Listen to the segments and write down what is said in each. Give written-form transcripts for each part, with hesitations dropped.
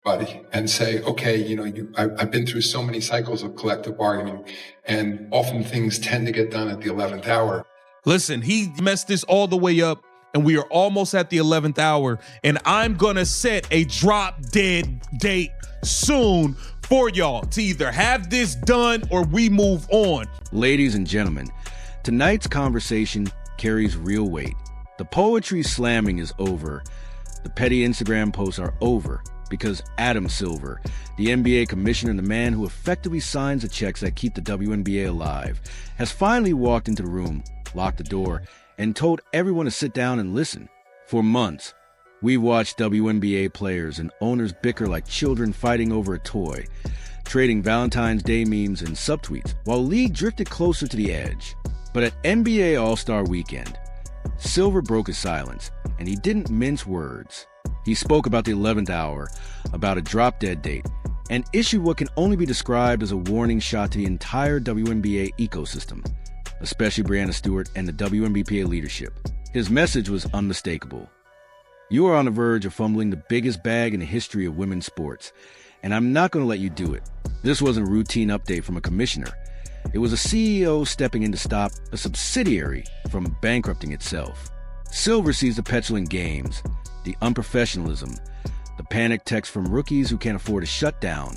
buddy, and say, okay, I've been through so many cycles of collective bargaining, and often things tend to get done at the 11th hour. Listen, he messed this all the way up, and we are almost at the 11th hour, and I'm gonna set a drop dead date soon for y'all to either have this done or we move on. Ladies and gentlemen, tonight's conversation carries real weight. The poetry slamming is over. The petty Instagram posts are over because Adam Silver, the NBA commissioner and the man who effectively signs the checks that keep the WNBA alive, has finally walked into the room, locked the door, and told everyone to sit down and listen. For months, we've watched WNBA players and owners bicker like children fighting over a toy, trading Valentine's Day memes and subtweets, while the league drifted closer to the edge. But at NBA All-Star Weekend, Silver broke his silence, and he didn't mince words. He spoke about the 11th hour, about a drop-dead date, and issued what can only be described as a warning shot to the entire WNBA ecosystem, especially Breanna Stewart and the WNBA leadership. His message was unmistakable. You are on the verge of fumbling the biggest bag in the history of women's sports, and I'm not going to let you do it. This wasn't a routine update from a commissioner. It was a CEO stepping in to stop a subsidiary from bankrupting itself. Silver sees the petulant games, the unprofessionalism, the panic texts from rookies who can't afford to shut down,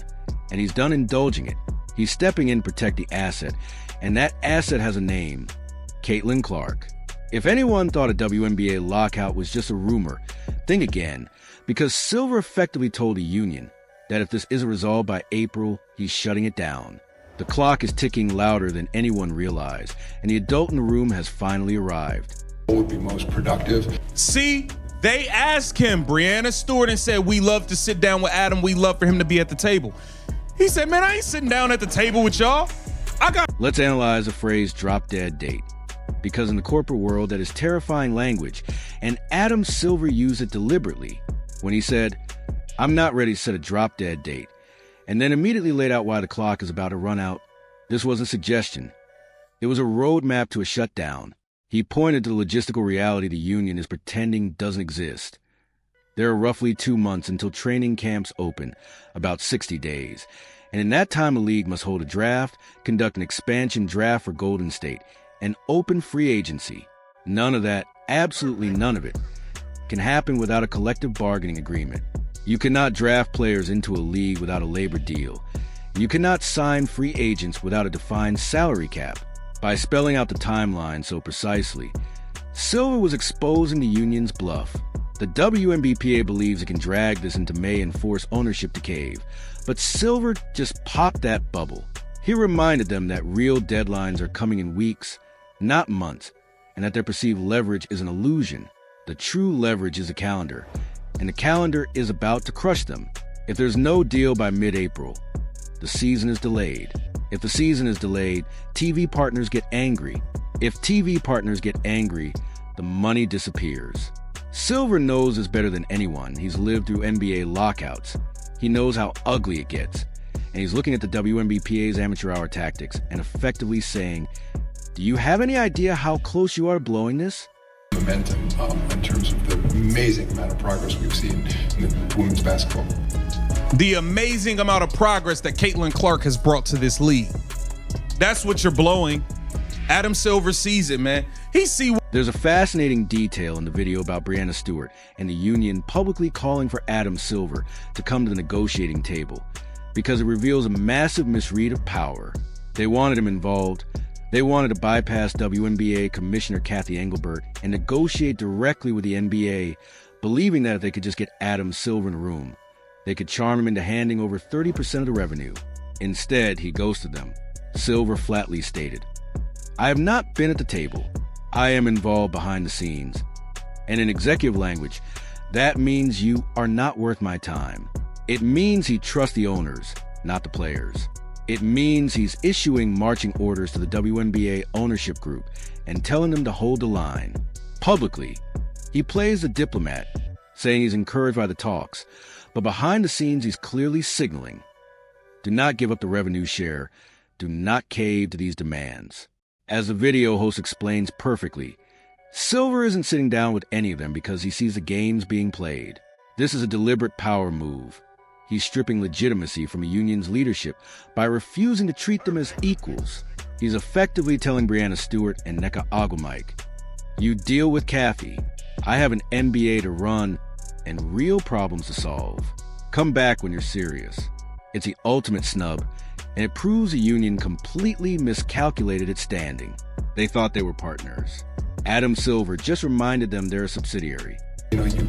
and he's done indulging it. He's stepping in to protect the asset, and that asset has a name: Caitlin Clark. If anyone thought a WNBA lockout was just a rumor, think again, because Silver effectively told the union that if this isn't resolved by April, he's shutting it down. The clock is ticking louder than anyone realized, and the adult in the room has finally arrived. What would be most productive? See, they asked him, Breanna Stewart, and said, we love to sit down with Adam. We love for him to be at the table. He said, man, I ain't sitting down at the table with y'all. Let's analyze the phrase drop dead date, because in the corporate world that is terrifying language, and Adam Silver used it deliberately when he said, I'm not ready to set a drop dead date, and then immediately laid out why the clock is about to run out. This wasn't a suggestion. It was a roadmap to a shutdown. He pointed to the logistical reality the union is pretending doesn't exist. There are roughly 2 months until training camps open, about 60 days. And in that time, a league must hold a draft, conduct an expansion draft for Golden State, and open free agency. None of that, absolutely none of it, can happen without a collective bargaining agreement. You cannot draft players into a league without a labor deal. You cannot sign free agents without a defined salary cap. By spelling out the timeline so precisely, Silver was exposing the union's bluff. The WNBA believes it can drag this into May and force ownership to cave, but Silver just popped that bubble. He reminded them that real deadlines are coming in weeks, not months, and that their perceived leverage is an illusion. The true leverage is a calendar, and the calendar is about to crush them. If there's no deal by mid-April, the season is delayed. If the season is delayed, TV partners get angry. If TV partners get angry, the money disappears. Silver knows this better than anyone. He's lived through NBA lockouts. He knows how ugly it gets. And he's looking at the WNBA's amateur hour tactics and effectively saying, do you have any idea how close you are to blowing this? Momentum in terms of the amazing amount of progress we've seen in women's basketball. The amazing amount of progress that Caitlin Clark has brought to this league. That's what you're blowing. Adam Silver sees it, man. There's a fascinating detail in the video about Breanna Stewart and the union publicly calling for Adam Silver to come to the negotiating table, because it reveals a massive misread of power. They wanted him involved. They wanted to bypass WNBA Commissioner Kathy Engelbert and negotiate directly with the NBA, believing that if they could just get Adam Silver in the room, they could charm him into handing over 30% of the revenue. Instead, he ghosted them. Silver flatly stated, I have not been at the table. I am involved behind the scenes. And in executive language, that means you are not worth my time. It means he trusts the owners, not the players. It means he's issuing marching orders to the WNBA ownership group and telling them to hold the line. Publicly, he plays the diplomat, saying he's encouraged by the talks, but behind the scenes he's clearly signaling, do not give up the revenue share, do not cave to these demands. As the video host explains perfectly, Silver isn't sitting down with any of them because he sees the games being played. This is a deliberate power move. He's stripping legitimacy from a union's leadership by refusing to treat them as equals. He's effectively telling Breanna Stewart and Nneka Ogwumike, you deal with Kathy. I have an NBA to run and real problems to solve. Come back when you're serious. It's the ultimate snub, and it proves a union completely miscalculated its standing. They thought they were partners. Adam Silver just reminded them they're a subsidiary.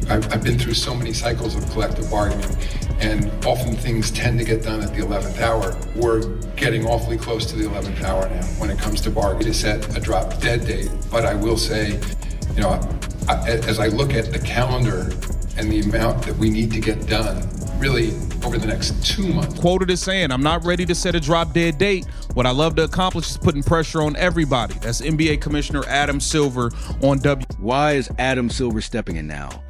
I've been through so many cycles of collective bargaining, and often things tend to get done at the 11th hour. We're getting awfully close to the 11th hour now when it comes to bargaining to set a drop dead date. But I will say, as I look at the calendar and the amount that we need to get done, really over the next 2 months. Quoted as saying, I'm not ready to set a drop dead date. What I love to accomplish is putting pressure on everybody. That's NBA Commissioner Adam Silver on Why is Adam Silver stepping in now?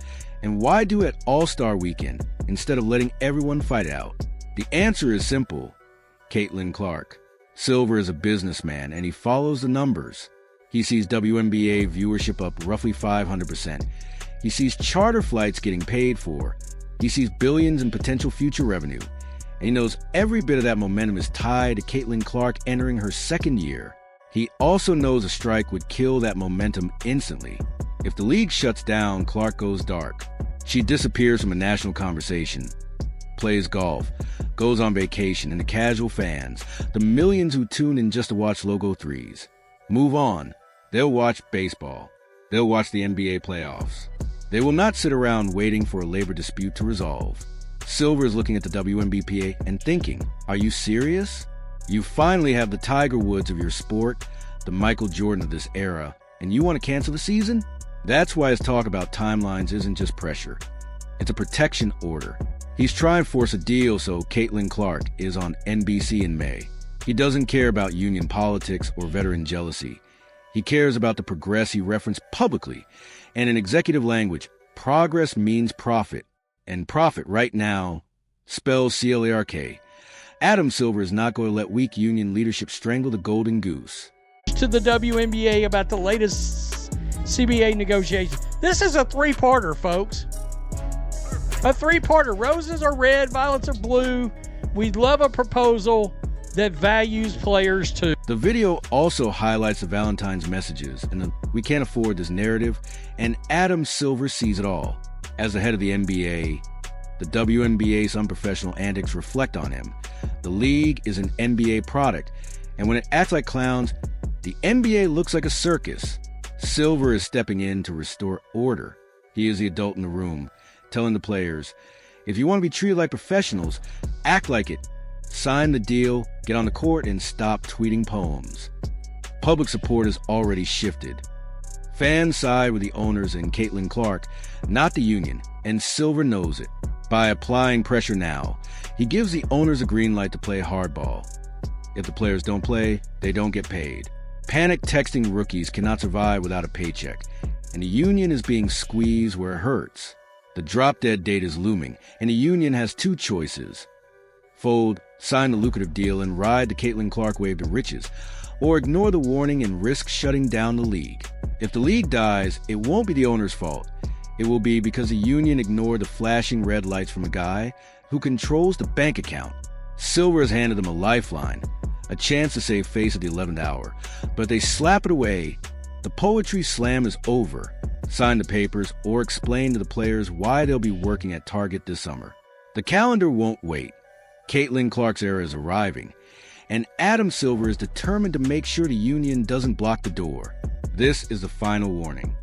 And why do it All-Star Weekend instead of letting everyone fight it out? The answer is simple. Caitlin Clark. Silver is a businessman and he follows the numbers. He sees WNBA viewership up roughly 500%. He sees charter flights getting paid for. He sees billions in potential future revenue. And he knows every bit of that momentum is tied to Caitlin Clark entering her second year. He also knows a strike would kill that momentum instantly. If the league shuts down, Clark goes dark. She disappears from a national conversation, plays golf, goes on vacation, and the casual fans, the millions who tune in just to watch Logo 3s, move on. They'll watch baseball. They'll watch the NBA playoffs. They will not sit around waiting for a labor dispute to resolve. Silver is looking at the WNBA and thinking, are you serious? You finally have the Tiger Woods of your sport, the Michael Jordan of this era, and you want to cancel the season? That's why his talk about timelines isn't just pressure. It's a protection order. He's trying to force a deal so Caitlin Clark is on NBC in May. He doesn't care about union politics or veteran jealousy. He cares about the progress he referenced publicly. And in executive language, progress means profit. And profit right now spells CLARK. Adam Silver is not going to let weak union leadership strangle the golden goose. To the WNBA about the latest CBA negotiations. This is a three-parter, folks. A three-parter. Roses are red, violets are blue. We'd love a proposal that values players too. The video also highlights the Valentine's messages and we can't afford this narrative, and Adam Silver sees it all. As the head of the NBA, the WNBA's unprofessional antics reflect on him. The league is an NBA product, and when it acts like clowns, the NBA looks like a circus. Silver is stepping in to restore order. He is the adult in the room, telling the players, if you want to be treated like professionals, act like it. Sign the deal, get on the court, and stop tweeting poems. Public support has already shifted. Fans side with the owners and Caitlin Clark, not the union, and Silver knows it. By applying pressure now, he gives the owners a green light to play hardball. If the players don't play, they don't get paid. Panic texting rookies cannot survive without a paycheck, and the union is being squeezed where it hurts. The drop-dead date is looming, and the union has two choices. Fold, sign the lucrative deal, and ride the Caitlin Clark wave to riches, or ignore the warning and risk shutting down the league. If the league dies, it won't be the owner's fault. It will be because the union ignored the flashing red lights from a guy who controls the bank account. Silver has handed them a lifeline, a chance to save face at the 11th hour, but they slap it away. The poetry slam is over. Sign the papers or explain to the players why they'll be working at Target this summer. The calendar won't wait. Caitlin Clark's era is arriving, and Adam Silver is determined to make sure the union doesn't block the door. This is the final warning.